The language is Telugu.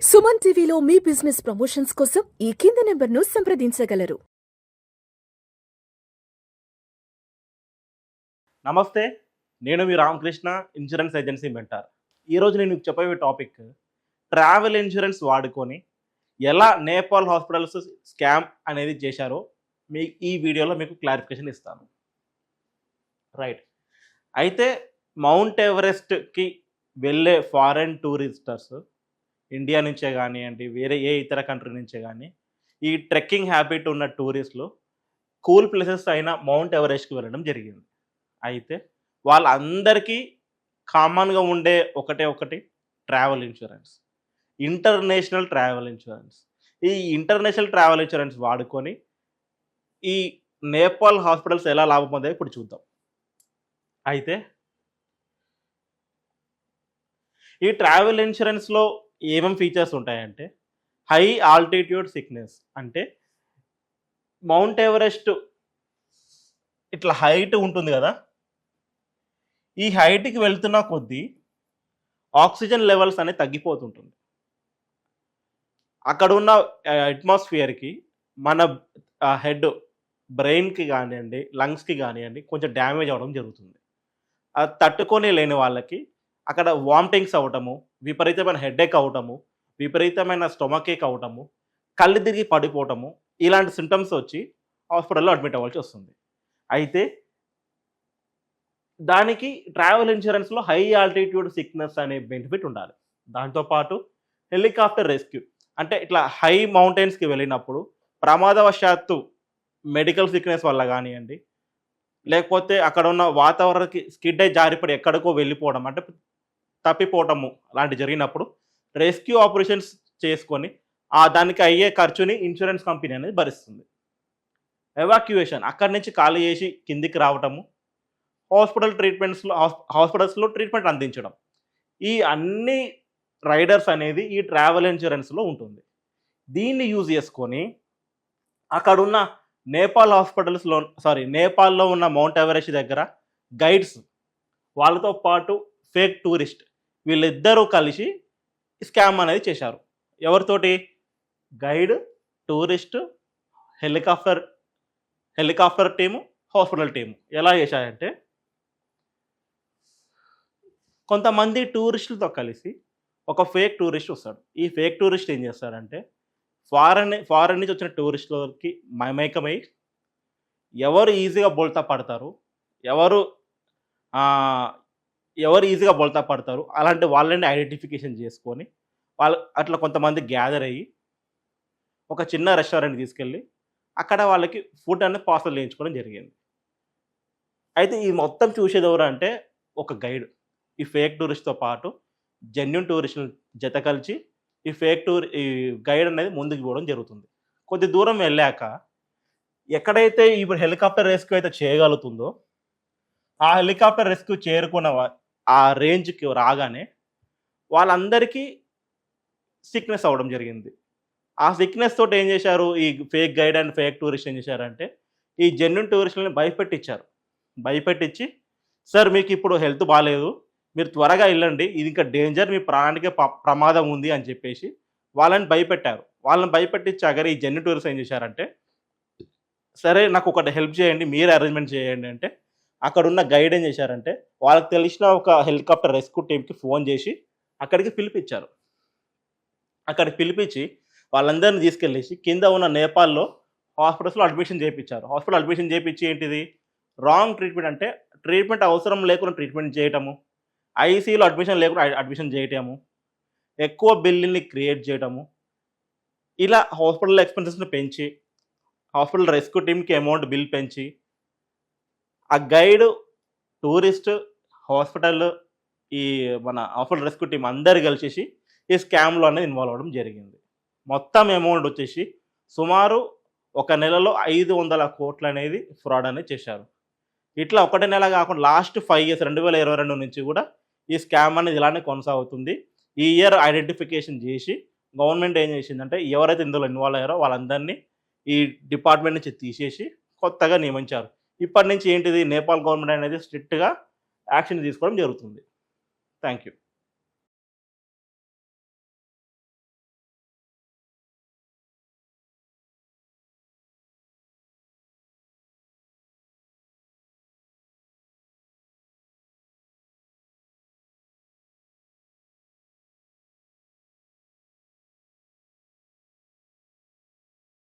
సుమన్ టీవీలో మీ బిజినెస్ ప్రమోషన్స్ కోసం ఈ కింది నెంబర్ను సంప్రదించగలరు. నమస్తే, నేను మీ రామకృష్ణ, ఇన్సూరెన్స్ ఏజెన్సీ మెంటార్. ఈరోజు నేను మీకు చెప్పబోయే టాపిక్ ట్రావెల్ ఇన్సూరెన్స్ వాడుకొని ఎలా నేపాల్ హాస్పిటల్స్ స్కామ్ అనేది చేశారో ఈ వీడియోలో మీకు క్లారిఫికేషన్ ఇస్తాను. రైట్. అయితే మౌంట్ ఎవరెస్ట్కి వెళ్ళే ఫారెన్ టూరిస్టర్స్ ఇండియా నుంచే కానివ్వండి, వేరే ఏ ఇతర కంట్రీ నుంచే కానీ, ఈ ట్రెక్కింగ్ హ్యాబిట్ ఉన్న టూరిస్టులు కూల్ ప్లేసెస్ అయిన మౌంట్ ఎవరెస్ట్కి వెళ్ళడం జరిగింది. అయితే వాళ్ళందరికీ కామన్గా ఉండే ఒకటి travel insurance, international travel insurance. ఈ ఇంటర్నేషనల్ ట్రావెల్ ఇన్సూరెన్స్ వాడుకొని ఈ నేపాల్ హాస్పిటల్స్ ఎలా లాభం పొందాయో ఇప్పుడు చూద్దాం. అయితే ఈ ట్రావెల్ ఇన్సూరెన్స్లో ఏమేమి ఫీచర్స్ ఉంటాయంటే, హై ఆల్టిట్యూడ్ సిక్నెస్, అంటే మౌంట్ ఎవరెస్ట్ ఇట్లా హైట్ ఉంటుంది కదా, ఈ హైట్కి వెళ్తున్న కొద్దీ ఆక్సిజన్ లెవెల్స్ అనేది తగ్గిపోతుంటుంది. అక్కడ ఉన్న అట్మాస్ఫియర్కి మన హెడ్, బ్రెయిన్కి కానివ్వండి, లంగ్స్కి కానివ్వండి కొంచెం డ్యామేజ్ అవ్వడం జరుగుతుంది. అది తట్టుకొని లేని వాళ్ళకి అక్కడ వామిటింగ్స్ అవ్వటము, విపరీతమైన హెడేక్ అవ్వటము, విపరీతమైన స్టొమక్ ఏక్ అవ్వటము, కళ్ళు తిరిగి పడిపోవటము, ఇలాంటి సింటమ్స్ వచ్చి హాస్పిటల్లో అడ్మిట్ అవ్వాల్సి వస్తుంది. అయితే దానికి ట్రావెల్ ఇన్సూరెన్స్లో హై ఆల్టిట్యూడ్ సిక్నెస్ అనే బెనిఫిట్ ఉండాలి. దాంతోపాటు హెలికాప్టర్ రెస్క్యూ, అంటే ఇట్లా హై మౌంటైన్స్కి వెళ్ళినప్పుడు ప్రమాదవశాత్తు మెడికల్ సిక్నెస్ వల్ల కానివ్వండి, లేకపోతే అక్కడ ఉన్న వాతావరణానికి స్కిడ్ అయి జారిపడి ఎక్కడికో వెళ్ళిపోవడం, అంటే తప్పిపోవటము అలాంటి జరిగినప్పుడు రెస్క్యూ ఆపరేషన్స్ చేసుకొని దానికి అయ్యే ఖర్చుని ఇన్సూరెన్స్ కంపెనీ అనేది భరిస్తుంది. ఎవాక్యుయేషన్, అక్కడి నుంచి ఖాళీ చేసి కిందికి రావటము, హాస్పిటల్స్లో ట్రీట్మెంట్ అందించడం, ఈ అన్ని రైడర్స్ అనేది ఈ ట్రావెల్ ఇన్సూరెన్స్లో ఉంటుంది. దీన్ని యూజ్ చేసుకొని అక్కడున్న నేపాల్లో ఉన్న మౌంట్ ఎవరెస్ట్ దగ్గర గైడ్స్, వాళ్ళతో పాటు ఫేక్ టూరిస్ట్, వీళ్ళిద్దరూ కలిసి స్కామ్ అనేది చేశారు. ఎవరితోటి? Guide, tourist, helicopter team, hospital team. ఎలా చేశారంటే, కొంతమంది టూరిస్టులతో కలిసి ఒక ఫేక్ టూరిస్ట్ వస్తాడు. ఈ ఫేక్ టూరిస్ట్ ఏం చేస్తాడంటే, ఫారెన్ నుంచి వచ్చిన టూరిస్టులకి మమేకమై ఎవరు ఈజీగా బోల్తా పడతారు, ఎవరు ఈజీగా బోల్తా పడతారు అలాంటి వాళ్ళని ఐడెంటిఫికేషన్ చేసుకొని వాళ్ళు అట్లా కొంతమంది గ్యాదర్ అయ్యి ఒక చిన్న రెస్టారెంట్ తీసుకెళ్ళి అక్కడ వాళ్ళకి ఫుడ్ అనేది పార్సల్ చేయించుకోవడం జరిగింది. అయితే ఈ మొత్తం చూసేది ఎవరు అంటే ఒక గైడ్. ఈ ఫేక్ టూరిస్ట్తో పాటు జెన్యూన్ టూరిస్టులు జత కలిసి ఈ గైడ్ అనేది ముందుకు పోవడం జరుగుతుంది. కొద్ది దూరం వెళ్ళాక ఎక్కడైతే ఇప్పుడు హెలికాప్టర్ రెస్క్యూ అయితే చేయగలుగుతుందో, ఆ హెలికాప్టర్ రెస్క్యూ చేరుకున్న ఆ రేంజ్కి రాగానే వాళ్ళందరికీ సిక్నెస్ అవ్వడం జరిగింది. ఆ సిక్నెస్ తోటి ఏం చేశారు, ఈ fake guide and fake tourist ఏం చేశారంటే, ఈ జెన్యూన్ టూరిస్టులని భయపెట్టించి, సార్ మీకు ఇప్పుడు హెల్త్ బాగాలేదు, మీరు త్వరగా వెళ్ళండి, ఇది ఇంకా డేంజర్, మీ ప్రాణానికే ప్రమాదం ఉంది అని చెప్పేసి వాళ్ళని భయపెట్టారు. వాళ్ళని భయపెట్టించాక ఈ జెన్యూన్ టూరిస్ట్ ఏం చేశారంటే, సరే నాకు ఒకటి హెల్ప్ చేయండి, మీరే అరేంజ్మెంట్ చేయండి అంటే, అక్కడున్న గైడ్ ఏం చేశారంటే వాళ్ళకి తెలిసిన ఒక హెలికాప్టర్ రెస్క్యూ టీమ్కి ఫోన్ చేసి అక్కడికి పిలిపించారు. అక్కడికి పిలిపించి వాళ్ళందరినీ తీసుకెళ్ళేసి కింద ఉన్న నేపాల్లో హాస్పిటల్స్లో అడ్మిషన్ చేయించారు. హాస్పిటల్ అడ్మిషన్ చేయించి ఏంటిది, రాంగ్ ట్రీట్మెంట్, అంటే ట్రీట్మెంట్ అవసరం లేకుండా ట్రీట్మెంట్ చేయటము, ఐసీయూలో అడ్మిషన్ లేకుండా అడ్మిషన్ చేయటము, ఎక్కువ బిల్లుని క్రియేట్ చేయటము, ఇలా హాస్పిటల్ ఎక్స్పెన్సెస్ని పెంచి హాస్పిటల్ రెస్క్యూ టీమ్కి అమౌంట్ బిల్ పెంచి ఆ గైడ్, టూరిస్ట్, హాస్పిటల్, మన హాస్పిటల్ రెస్క్యూ టీమ్ అందరు కలిసేసి ఈ స్కామ్లో అనేది ఇన్వాల్వ్ అవ్వడం జరిగింది. మొత్తం అమౌంట్ వచ్చేసి సుమారు ఒక నెలలో 500 కోట్లు అనేది ఫ్రాడ్ అనేది చేశారు. ఇట్లా ఒకటే నెల కాకుండా లాస్ట్ 5 years 2022 నుంచి కూడా ఈ స్కామ్ అనేది ఇలానే కొనసాగుతుంది. ఈ ఇయర్ ఐడెంటిఫికేషన్ చేసి గవర్నమెంట్ ఏం చేసిందంటే, ఎవరైతే ఇందులో ఇన్వాల్వ్ అయ్యారో వాళ్ళందరినీ ఈ డిపార్ట్మెంట్ నుంచి తీసేసి కొత్తగా నియమించారు. ఇప్పటి నుంచి ఏంటిది, నేపాల్ గవర్నమెంట్ అనేది స్ట్రిక్ట్గా యాక్షన్ తీసుకోవడం జరుగుతుంది. Thank you.